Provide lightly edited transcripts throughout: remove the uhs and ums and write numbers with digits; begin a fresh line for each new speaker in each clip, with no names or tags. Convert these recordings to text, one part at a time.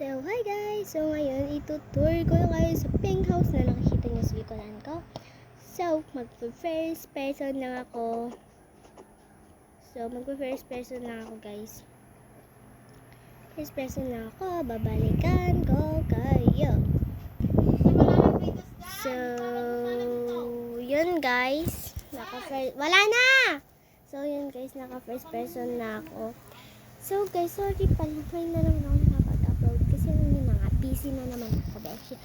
So, hi guys! So, ngayon, itutour ko na kayo sa pink house na nakikita nyo sa likuran ko. So, mag-first person lang ako. Guys. First person lang ako. Babalikan ko kayo. So, yun guys. Wala na! So, yun guys, naka-first person na ako. So, guys, sorry pala. May na naman ako nakapag-upload kasi busy na naman ako, beshi.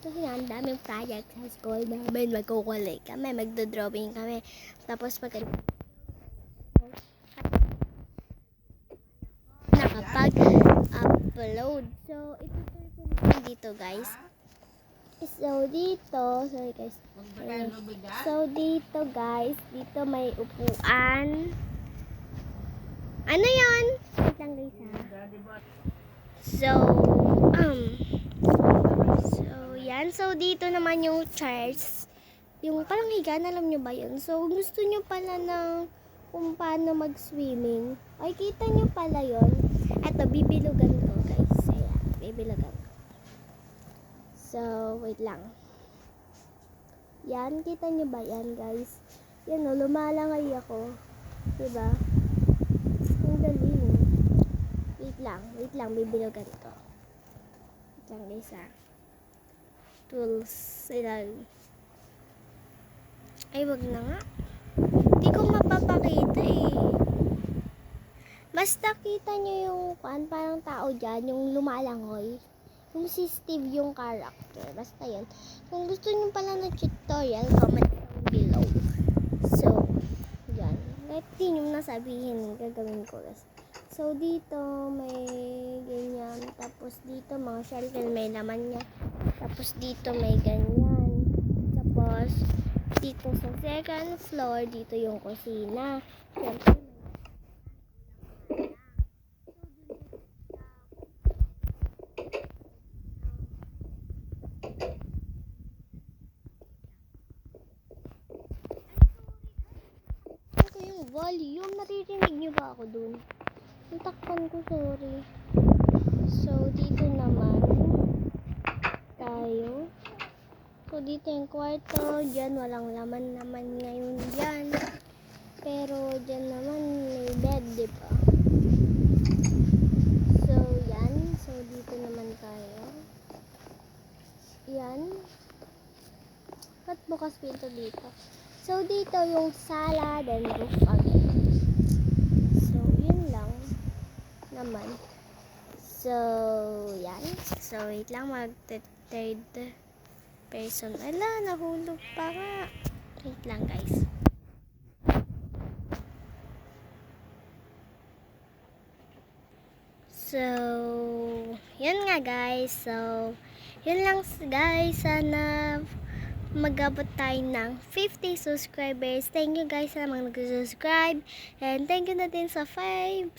So, yan, daming project sa school namin. Magkukulik kami, magdodrawing kami. Tapos, nakapag-upload. So, itutur ko naman dito, guys. So, dito, sorry guys. So, dito, guys, dito may upuan. Ano yun? Wait lang, guys, ha? So, yan. So, dito naman yung chairs. Yung parang higaan, alam nyo ba yun? So, gusto nyo pala ng kung paano mag-swimming. Ay, kita nyo pala yun. Eto, bibilugan ko, guys. Ayan, bibilugan ko. So, wait lang. Yan, kita nyo ba yan, guys? Yan, lumalangay ako. Diba? Ang galing. Wait lang, bibilugan ko. Wait lang, guys, ha. Tools. Ilan. Ay, wag na nga. Hindi ko mapapakita eh. Basta kita nyo yung parang tao dyan, yung lumalangoy. Yung si Steve yung character. Basta yun. Kung gusto nyo pala ng tutorial, comment down below. So, yan. Kahit di nyo nasabihin, gagawin ko guys. So, dito may ganyan. Tapos dito mga shelter may laman niya. Tapos dito may ganyan. Tapos dito sa second floor, dito yung kusina. Siyempre, ito yung volume. Naririnig nyo ba ako dun? Ang takpan ko, sorry. So, dito naman tayo. So, dito yung kwarto. Diyan, walang laman naman ngayon dyan. Pero, dyan naman may bed, diba? So, yan. So, dito naman tayo. Yan. Ba't bukas pinto dito? So, dito yung sala, then roof again. So, yun lang naman. So, yan. So, wait lang, mag-third person. Ala, nahulog pa nga. Wait lang, guys. So, yun nga, guys. So, yun lang, guys. Sana mag-abot tayo ng 50 subscribers. Thank you guys sa mga nag-subscribe. And thank you na din sa 5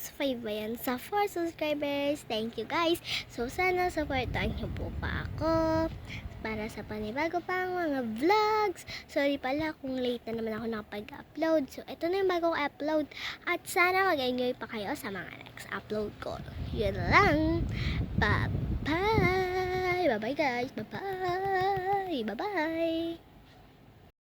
ba yan? Sa 4 subscribers. Thank you guys. So sana supportan nyo po pa ako para sa panibago pang mga vlogs. Sorry pala kung late na naman ako nakapag-upload. So ito na yung bagong upload. At sana mag-enjoy pa kayo sa mga next upload ko. Yun lang. Bye-bye. Bye-bye guys. Bye-bye. Bye-bye.